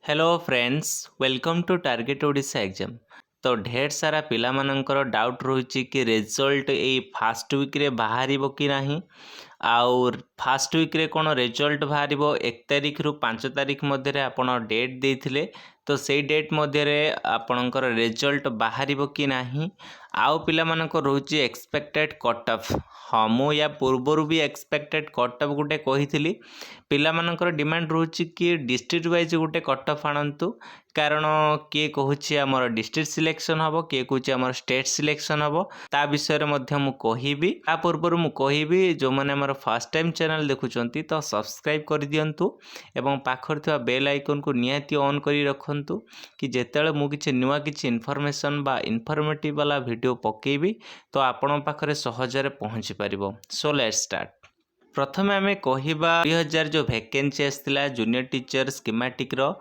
Hello friends, welcome to Target Odisha exam. तो ढेर सारा पिला मानकर डाउट रही कि रिजल्ट यही फास्ट वीक रे बाहर कि नहीं आउ फास्ट वीक रे कौन रिजल्ट बाहर 1 तारिख रु 5 तारिख मध्य आपण डेट देते तो से डेट मध्य आपणकर रिजल्ट बाहर कि नहीं आउ पिला मानकर रोचे एक्सपेक्टेड कट ऑफ। हाँ मु या पूर्वर भी एक्सपेक्टेड कट ऑफ गोटे कही पिला मानकर डिमांड रोचे कि डिस्ट्रिक्ट वाइज गोटे कट ऑफ आणतु कारण किए कहूँ आमर डिस्ट्रिक्ट सिलेक्शन हम किए कहूँ आमर स्टेट सिलेक्शन हम ता विषय में कहबी ता पूर्व मु कहबी जो मैंने आमर फर्स्ट टाइम चैनल देखुंत तो सब्सक्राइब कर दिंतु एवं पाखर थिबा बेल आइकन को निहाती ऑन करी रखंतु कि जेतेବେଳେ मु किछि नुआ किछि इन्फॉर्मेशन बा इन्फॉर्मेटिव वाला वीडियो पकेबी तो आपण पाखरे सहजरे पहुँची पारिबो। So let's start. प्रथमे आमे कहिबा 2000 जो वैकेंसी आस्तिला जूनियर टीचर स्कीमेटिक रो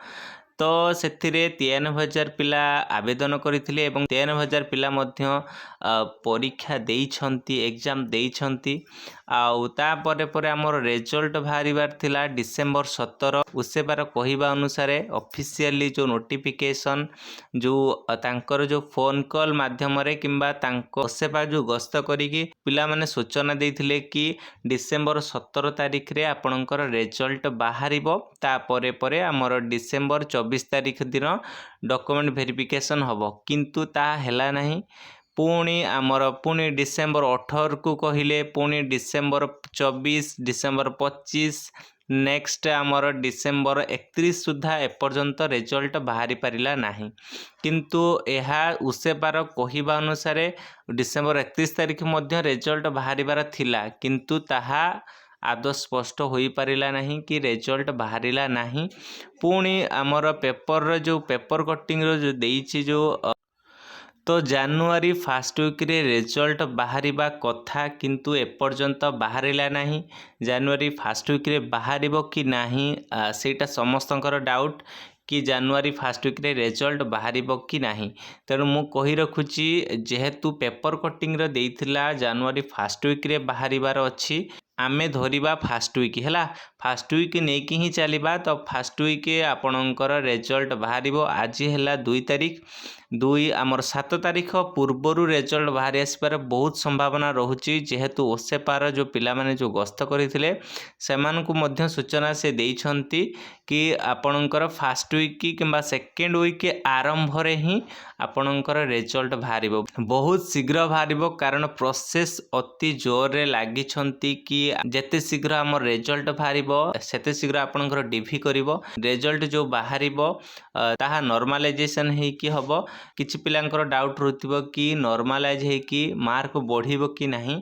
तो सेथिरे 93,000 पिला आवेदन करथिले एवं 93,000 पिला मध्य परीक्षा देइछंती एग्जाम देइछंती आउ ता परे हमर रिजल्ट बाहरिबार थिला डिसेंबर 17 उसेबार कहिबा अनुसार ऑफिशियली जो नोटिफिकेशन जो तांकर जो फोन कॉल माध्यम रे किंबा तांको उसेबा जो गस्त करिकि पिला माने सूचना देइथिले कि डिसेंबर 17 तारिख रे आपणकर रिजल्ट बाहरिबो ता परे हमर डिसेंबर 24 तारिख दिन डॉक्यूमेंट वेरिफिकेशन हम किंतु ता हैला नहीं पुणी आमर पुणी डिसेंबर 18 को कहले पुणी डिसेंबर 24 डिसेंबर 25 नेक्स्ट आमर डिसेंबर 31 सुधा एपर्यंत रिजल्ट बाहरी पारिला नहीं किंतु यह उसेबार कहिबा अनुसार डिसेंबर 31 तारिख मध्य रिजल्ट बाहरिबार थिला किंतु ताहा आदौ स्पष्ट हो पारिला नहीं कि रिजल्ट बाहरिला नहीं पुणी आमर पेपर जो पेपर कटिंग रो जो देइछि जो तो जानुआरी फास्ट वीक रे रिजल्ट बाहरिबा कथा किंतु एपर्यंत बाहरिला नहीं जानुआरी फास्ट वीक रे बाहरिबो कि नहीं सेटा समस्तंकर डाउट कि जानुआरी फास्ट वीक रे रिजल्ट बाहरिबो कि नहीं तेणु मु कहि रखुची जेहेतु पेपर कटिंग रो देइथिला जानुआरी फास्ट वीक रे बाहरिबार अछि आमे धरिबा फास्ट वीक हैला फास्ट वीक नेकी ही चलिबा तो फास्ट वीक आपणकर रिजल्ट बाहरिबो आज हैला 2 तारिख 2 आमर 7 तारिख पूर्वर रिजल्ट बाहरी आसपार बहुत संभावना रहुची जेहेतु ओसेपार जो पिला माने जो गस्त करथिले सेमानकु मध्य सूचना से देइछंती कि आपणकर फास्ट वीक किंबा सेकेंड वीक आरंभ रे ही आपणकर रिजल्ट बाहरिबो बहुत शीघ्र बाहरिबो कारण प्रोसेस अति जोर रे लागिछंती कि जेते शीघ्र हमर रिजल्ट बाहरिबो सेते शीघ्र आपणकर डीवी करिवो रिजल्ट जो बाहरिबो ताहा नॉर्मलाइजेशन हे कि हबो किछि पिलांकर डाउट रहथिबो कि नॉर्मलाइज हे कि मार्क बढ़िबो कि नहीं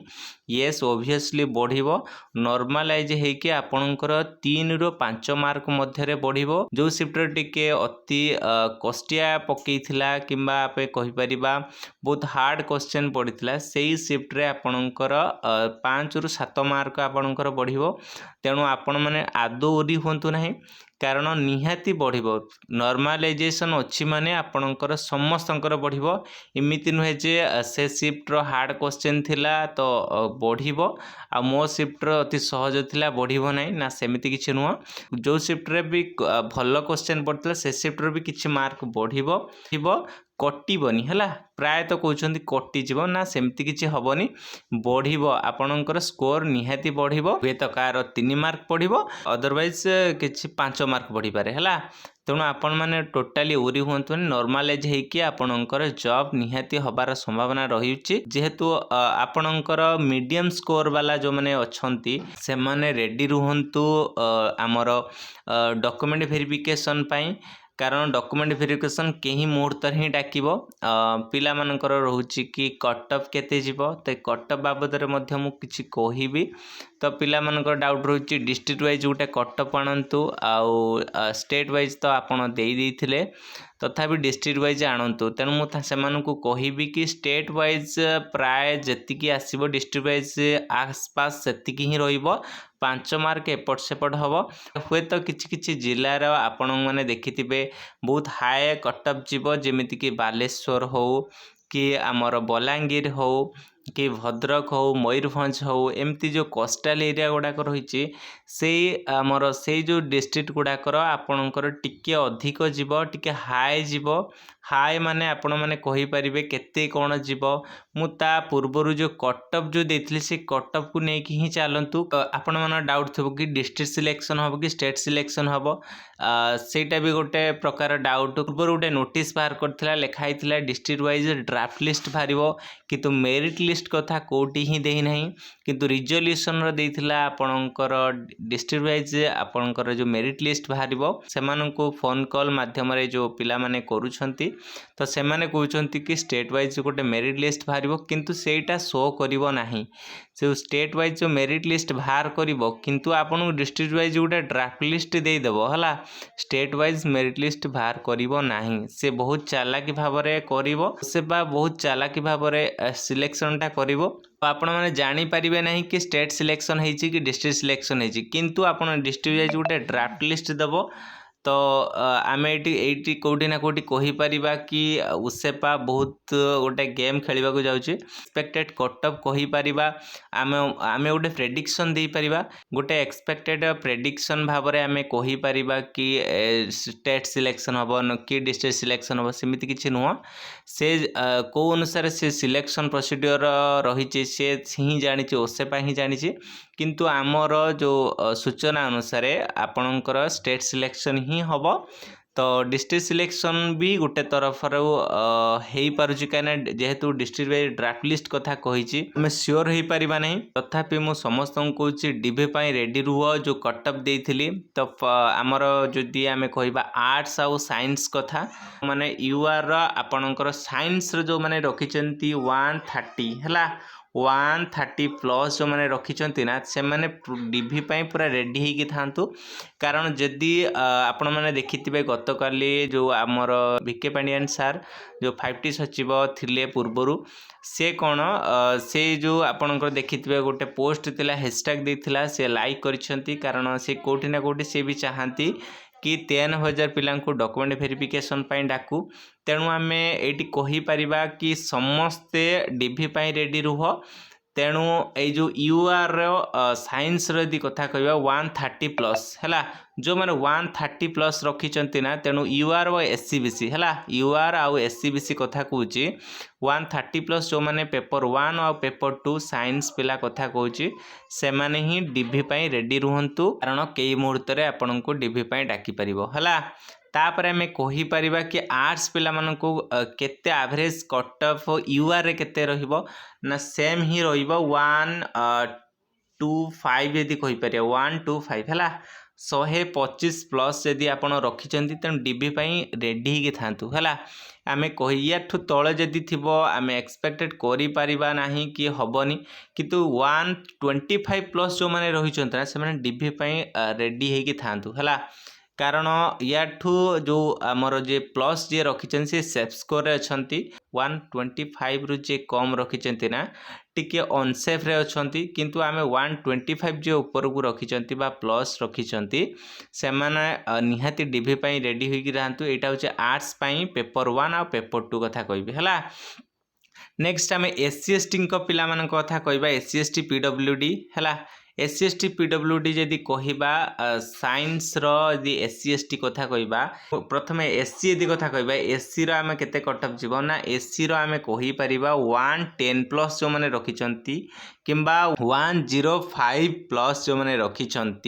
येस ऑब्वियसली बढ़िबो नॉर्मलाइज हे कि आपणकर 3 रो 5 मार्क मध्य रे बढ़िबो जो शिफ्ट टिके अति कष्टिया पकेइथिला किंबा आपे कहि परिबा बहुत हार्ड क्वेश्चन पड़िथिला सेही शिफ्ट रे आपणकर 5 रु 7 मार्क आपणकर बढ़िबो तेणु आपण माने आदो ओरी होंतु नहीं कारण निहाती बढ़िबो नॉर्मलाइजेशन अछि माने आपणकर समस्तंकर बढ़िबो इमिति नुहे जे से शिफ्ट रो हार्ड क्वेश्चन थिला तो बढ़िबो आ मो शिफ्ट रो अति सहज थिला बढ़िबो नै ना सेमिति किछि नुह जो शिफ्ट रे भी भलो क्वेश्चन पड़तला से शिफ्ट रो भी किछि मार्क बढ़िबो कटिबनी हैला प्राय तो कहउछंती कटि जीवो ना सेमती किछि हबनी बढ़िबो आपणकर स्कोर निहाती बढ़िबो हुए तो कार 3 मार्क बढ़िबो अदरवाइज किछि 5 मार्क बढ़ी पारे हैला तेणु आपण माने टोटाली ओरी हुंतु नॉर्मलाइज हे कि आपणकर जॉब निहाती हबार संभावना रहिउची जेहेतु आपणकर मीडियम स्कोर वाला जो माने अछंती से माने रेडी रुहंतु हमर डॉक्यूमेंट वेरिफिकेशन पई कारण डॉक्यूमेंट वेरिफिकेशन केही मुहूर्त ही डाकिबो पिला मानकर रहुची कि कट ऑफ केते जीवो ते कट ऑफ बाबद रे मध्य मु किछि कहिबी तो पिला मानकर डाउट रहुची डिस्ट्रिक्ट वाइज गोटे कट ऑफ आणंतु आउ स्टेट वाइज तो आपण देई देथिले तथापि डिस्ट्रिक्ट वाइज आणंतु तेणु मु सेमानकु कहिबी कि स्टेट वाइज प्राय जेतिकी आसीबो डिस्ट्रिक्ट वाइज आसपास सेतिकी ही रहिबो 5 मार्क एपट सेपट हम हुए तो किछि जिलार आपण मैंने देखिथिबे बहुत हाई कट ऑफ जीवो जेमिति कि बालेश्वर हो कि आमर बलांगीर हो कि भद्रक हो मयूरभंज हो एमती जो कोस्टाल एरिया गुड़ाक रही से आमर से जो डिस्ट्रिक्ट गुड़ाकर आपणकर टिके अधिक जीव टिके हाई जीव हाई माने आपण मैंने कहींपारे केते कौन जीव मुता पूर्वर जो कटअप जो देती से कटअप को लेकिन ही चलतु आपण मन डाउट थो कि डिस्ट्रिक्ट सिलेक्शन हम कि स्टेट सिलेक्शन हम सेटा भी गोटे प्रकार डाउट पूर्व गोटे नोटिस बाहर करथिला लिखाई डिस्ट्रिक्ट वाइज ड्राफ्ट लिस्ट बाहर किंतु मेरिट लिस्ट कथा कोटी ही देई नहीं किंतु रिजोल्यूशन रो देइथिला आपणकर डिस्ट्रिक्ट वाइज आपणकर जो मेरिट लिस्ट बाहर सेमानंको फोन कॉल माध्यम रे जो पिला माने करूछंती तो सेमाने कहउछंती कि स्टेट वाइज गोटे मेरिट लिस्ट बाहर किंतु सेटा शो करिवो नाही से स्टेट वाइज जो मेरिट लिस्ट बाहर करिवो किंतु आपन डिस्ट्रिक्ट वाइज गोटे ड्राफ्ट लिस्ट दे देबो हला स्टेट वाइज मेरिट लिस्ट बाहर करिवो नाही से बहुत चालाकी भाबरे करिवो से बा बहुत चालाकी भाबरे सिलेक्शन टा करिवो आपण मैंने जानीपारे ना कि स्टेट सिलेक्शन होती कि डिस्ट्रिक्ट सिलेक्शन होती किंतु आपण डिस्ट्रिक्ट वाइज गोटे ड्राफ्ट लिस्ट देव तो आम ये कौटी ना कौटी कहीपर कि उसेपा बहुत गोटे गेम खेलवाक जाऊँचे एक्सपेक्टेड कटअप कहीपर आम आम गोटे प्रेडिक्शन दे पार गोटे एक्सपेक्टेड प्रेडिक्शन भाव में आम कहीपर कि स्टेट सिलेक्शन हम कि डिस्ट्रिक्ट सिलेक्शन हम सेमती किसी नुह से कौ अनुसार से सिलेक्शन प्रोसीड्योर रही से ही जानी ओसेपा ही जानी किंतु आमर जो सूचना अनुसार आपणकर स्टेट सिलेक्शन ही हम तो डिस्ट्रिक्ट सिलेक्शन भी गोटे तरफ हो पारुछि कहीं जेहेतु डिस्ट्रिक्ट वाइज ड्राफ्ट लिस्ट कथा कही आम सियोर हो पारिबा नहीं तथापि मु समस्त कहूँ डिबे पाई रेडी रुह जो कटअप देइथिली तो आमर जदि आम कहबा आर्ट्स आउ साइंस कथा माने यूआर आपणकर साइंस जो माने रखिचंती 130 हैला 130 प्लस जो मैंने रखिंट ना से मैंने डिभी पूरा रेडी होगी था कारण जदि आपण मैंने देखि गत काली जो आमर भिके पांडियान सार जो 5T सचिव थिले पूर्वर से कौन से जो आपणकर देखिए गोटे पोस्ट थिला हैशटैग देथिला से लाइक करिसेंती कारण से कोठी ना कोठी से भी चाहती कि 13,000 पिला डॉक्यूमेंट वेरिफिकेशन डाकू तेणु आम ये कहीपर कि समस्ते डिभी रेडी रुह तेणु ये जो यूआर साइंस यदि कथा कहवा 130 प्लस है जो मैंने 130 प्लस रखिंट ना तेणु यूआर व एससीबीसी है यूआर आउ एससीबीसी कथा कहूँ 130 प्लस जो मैंने पेपर 1 और पेपर 2 साइंस पिला कथा कहूँ से मैंने ही डिभी रेडी रुहतु कारण कई मुहूर्त में आपन को डिभी डाकी पार है तापर आम कहीपर कि आर्ट्स पिला मानकु केते एवरेज कटअफ यूआर रे केते रहिबो ना सेम ही रहिबो 125 यदि कहीपर 125 है 125 प्लस यदि आप रखिंट तेणु डिबी रेडी ही थांतु है आम कहीठू तले जदि थी आम एक्सपेक्टेड करिपारिबा नाही कि हबनी किंतु 125 प्लस जो मैंने रही ना से डिबी रेडी होगी थांतु है कारण याठू जो आमर जे प्लस जे रखिंट से सेफ स्कोर अच्छा 125 रु जे कम रखिंट ना टिके अनसेफ रे अच्छी किंतु आम 125 जो ऊपर को रखिंट बा प्लस रखिंट से निहाती डिभी रेडी होगी रहा यहाँ हूँ आर्ट्स पेपर 1 आ पेपर 2 कथा कहि है नेक्स्ट आम SC/ST पिला कथा कहवा SC/ST PWD है SC/ST PWD जदि कहवा साइंस री SC/ST कथा कहवा प्रथम SC यदि कथा कहवा SC आम केते कटअप जीव ना SC आम कहीपर 110 प्लस जो मैंने रखिंट किंबा 105 प्लस जो मैंने रखिंट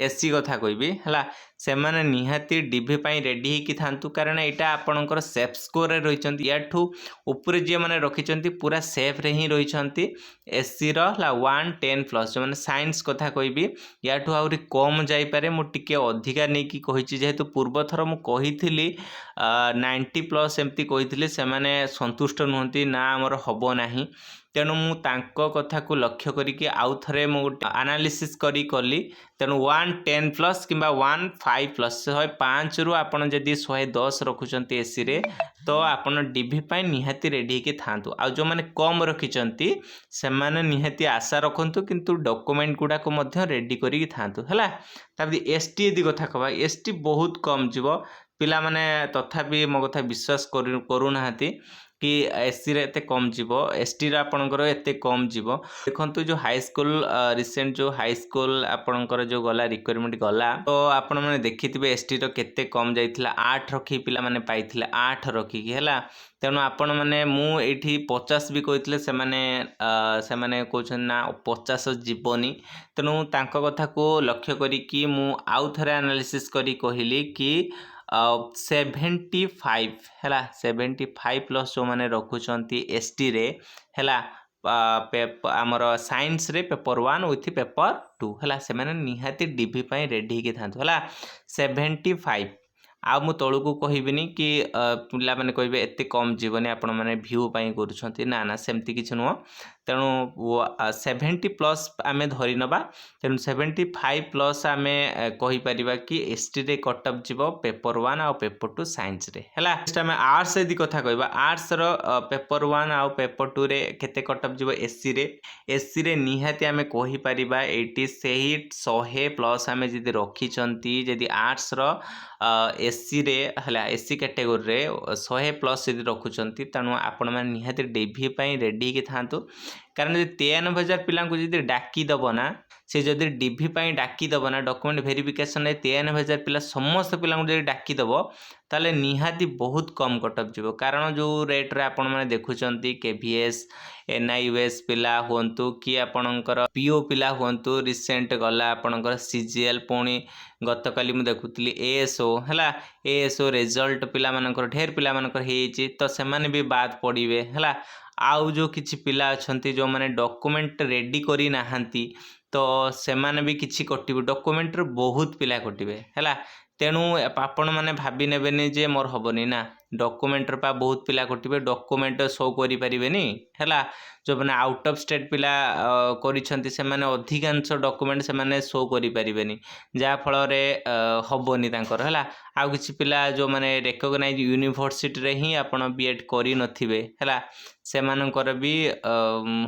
SC कथा कहबी है से मैंने निहाती डिभी रेडी होगी थांतु कारण यहाँ आपणकर सेफ स्कोर रही याठू ऊपर जी मैंने रखिंट पूरा सेफ रे ही रही SC 110 प्लस जो मैंने साइंस कथा कहबी याठू आहरी कम जापे मुझे अधिका नहीं कही जेहेतु पूर्व थर मुझे 90 प्लस एमती कही से संतुष्ट नुहति ना आमर हम ना तेणु मु तांको कथा को लक्ष्य करिके आउ थरे मु एनालिसिस कली तेणु 110 प्लस किंबा 15 प्लस 105 रु आपन जदि 110 रखुचंती एसी रे तो आपन डिभी निहाती रेडी के थांतु आ जो माने कम रखिचंती से माने निहाती आशा रखंतु किंतु डॉक्यूमेंट गुडा को मध्य रेडी करी थांतु हला तबि एसटी यदि कथा कहबा एसटी बहुत कम जीव पिला माने तथापि मो कथा विश्वास करू नाहाती कि एससी रे एते कम जीवो एसटी रे आपणकर एते कम जीवो देखंतु जो हाई स्कूल रिसेंट जो हाई स्कूल आपणकर जो गला रिक्वायरमेंट गला तो आपण माने देखिथिबे एसटी रो केते कम जाइथिला 8 रखी पिला माने पाइथिले 8 रखी कि हैला तेणु आपण माने मु एठी 50 भी कहिथिले से माने कहउछन ना 50 जीवनी तेणु तांको कथा को लक्ष्य करी कि मु आउ थरे एनालिसिस करी कहिली कि 75 हैला 75 प्लस जो माने रखुचंती एसटी रे हैला आमर साइंस रे पेपर 1 विथ पेपर 2 हैला से माने निहाती डीबी पई रेडी के थांतो हैला 75 आ मु तळुकू कहिबिनी कि पिला माने कहिबे एते कम जीवनी आपण माने व्यू पई करूछंती ना ना सेमती किछ नुह तेणु 70 प्लस आमे धरि नबा तेणु 75 प्लस आमे कहि परिबा कि एसटी रे कट अप जीवो पेपर 1 आ पेपर 2 साइंस रे हैला नेक्स्ट आमे आर्ट्स यदि कथा कहबा आर्ट्स रो पेपर 1 आ पेपर 2 रे केते कट अप जीवो एससी रे निहाती आमे कहि परिबा 80 सेही 100 प्लस आमे जदि रखी चंती जदि आर्ट्स रो एससी रे हला एससी कैटेगरी रे 100 प्लस यदि रखुचंती तेणु आपण माने निहाती डीवी पई रेडी के थांतु कारण जदि 93,000 पिला को जदि डाकी दबो ना से जदि डीवी पई डाकी दबो ना डॉक्यूमेंट वेरिफिकेशन रे 93,000 पिला समस्त पिला को जदि डाकी दबो ताले निहाती बहुत कम कटअप जीवो कारण जो रेट रे आपण माने देखुचंती केवीएस एनआईयूएस पिला होंतु कि आपणकर पीओ पिला होंतु रिसेंट गला आपणकर सीजीएल पुणी गतकाली मु देखुतली एएसओ हैला एएसओ रिजल्ट पिला मानकर ढेर पिला मानकर हेची तो से माने भी बाद पड़िबे हैला आउ जो किछि पिला अछंती जो माने डॉक्यूमेंट रेडी करी नाहंती तो से माने भी किछि कटिबे डॉक्यूमेंट रे बहुत पिला कटिबे हैला तेणु आपण माने भाबी नेबेनी जे मोर हबनी ना डॉक्यूमेंट रे पा बहुत पिला कटिबे डॉक्यूमेंट शो करि परिबेनी हैला जो माने आउट ऑफ स्टेट पिला करिसंती से माने अधिकांश डॉक्यूमेंट से माने शो करि परिबेनी जा फल रे हबनी तांकर हैला आउ किछि पिला जो माने रिकॉग्नाइज यूनिवर्सिटी रे ही आपण बीएड करि नथिबे हैला से मानकर भी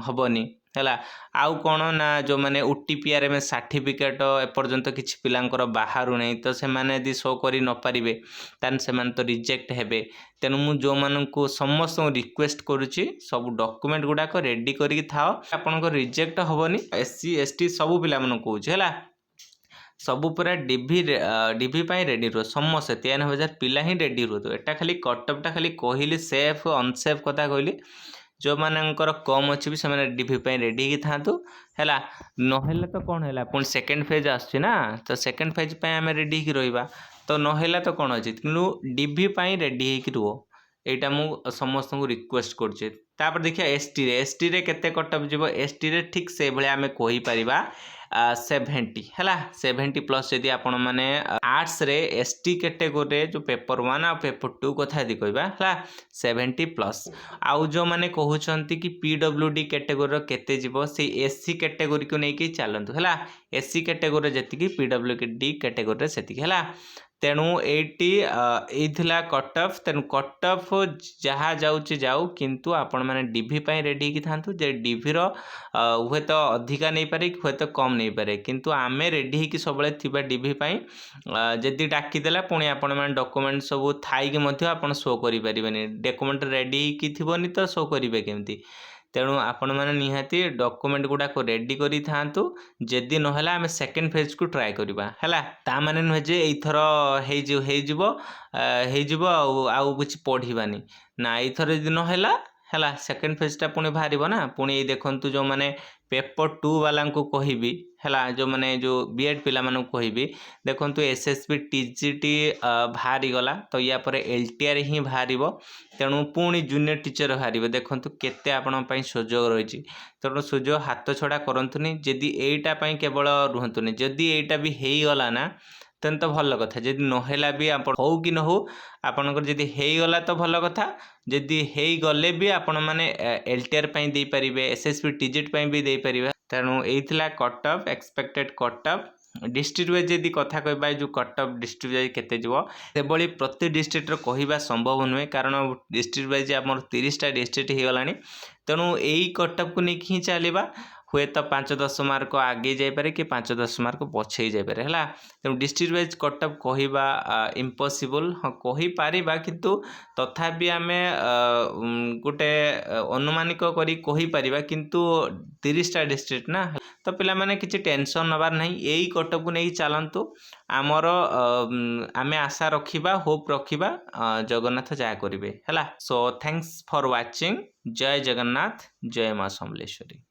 हबनी हैला आउ कोन ना जो माने ओटीपीआर में सर्टिफिकेट एपर्यंत किछि पिलांकर बाहरु नै तो से माने यदि शो करि न पारिबे तान से मान तो रिजेक्ट हेबे तेनु मु जो माननकु समस्त रिक्वेस्ट करूची सब डॉक्यूमेंट गुडा को रेडी करी थाओ आपन को रिजेक्ट होबनी एससी एसटी सब पिला मन कहूछ हैला सबू पूरा डीवी पई रेडी रो समस्त 93,000 पिला ही रेडी रो तो एटा खाली कटअपटा खाली कहली सेफ अनसेफ कथा कहली जो मानकर कम अच्छी भी से डीवी पई रेडी की थांतु हैला नहेला तो कौन है पुणी सेकेंड फेज आसछि ना तो सेकेंड फेज पे आम रेडी की रहिबा तो नहेला तो कौन अच्छी कि डीवी पई रेडी की रुह एटा मु समस्त को रिक्वेस्ट करछे तापर देखिया एसटी रे केते कटअप जीवो एसटी रे ठीक से भले आमे कहि परिबा 70 हैला 70 प्लस यदि आपण माने आर्ट्स रे एसटी कैटेगरी जो पेपर 1 आ पेपर 2 कथा यदि कहबा हैला 70 प्लस आउ जो माने कहउचंती कि पीडब्ल्यूडी कैटेगरी रो केते जीवो से एससी कैटेगरी को नेकी चालंतु हैला एससी कैटेगरी जति कि पीडब्ल्यूडी कैटेगरी रे सेति हैला तेणु एथिला कटअफ तेणु कटअफ जहाँ जाऊँच जाऊ किंतु आपण माने डीवी पई रेडी की थांतु जे डीवी रो हुए तो अधिका नहीं पारे हुए तो कम नहीं पारे किंतु आमे रेडी की सबले थिबा डीवी पई जदी डाकी देला पुणी आपण माने डॉक्यूमेंट सब थाई कि मध्य आपण शो करि परिबेनी डॉक्यूमेंट रेडी की थिबोनी तो शो करिवे केमती तेणु आपण माने निहाती डॉक्यूमेंट गुडा को रेडी करी थांतु जदी नहला आमे सेकंड फेज को ट्राई करबा हैला ता माने न जे एथर हे जिवो आउ कुछ पढ़िबानी ना एथर जदी नहला हैला सेकंड फेज ता पुणी बाहरिबो ना पुणी देखंतु जो माने पेपर 2 वाला को कहिबी हैला जो माने जो बीएड पिला माने कहिबी देखंतु एसएसबी टीजीटी बाहरी गला तो या पर एलटीआर ही बाहरिबो तेणु पुणी जूनियर टीचर बाहरिबो देखंतु केते आपण पई सुजोग रहिछि तेणु सुजोग हाथ छड़ा करंतुनी जदी एटा पई केवल रुहंतुनी जदी एटा भी हेई गला ना तेन तो भल कथा जदि नहेला भी आप हो कि न हो आपनकर जदि हेगला तो भल कथा जदि हे गले भी आपण माने एलटीआर पई दे परिबे एसएसबी टीजेट पई भी दे परिबे तेणु एथिला cut off expected cut off district wise यदि कथा कहबा जो कट ऑफ डिस्ट्रिक्ट वाइज केते जीवो सेबली प्रति डिस्ट्रिक्ट रो कहिबा संभव नुहे कारण डिस्ट्रिक्ट वाइज हमर 30 टा डिस्ट्रिक्ट हे गलानी तेणु एई कट ऑफ को नेकी ही चलेबा हुए तो 5-10 मार्क आगे जापे कि 5-10 मार्क पछे जापे है। तेणु डिस्ट्रिक्ट वाइज कट ऑफ कहवा इम्पॉसिबल हाँ कहीपर किंतु तथापि आम गोटे अनुमानिक कहीपर किंतु 30टा डिस्ट्रिक्ट ना तो पिला माने किसी टेंशन नबार नहीं यही कट को नहीं चलतु आमर आम आशा रखा होप रखा जगन्नाथ जहाँ करेंगे है। So thanks for watching. जय जगन्नाथ जय माँ समलेश्वरी।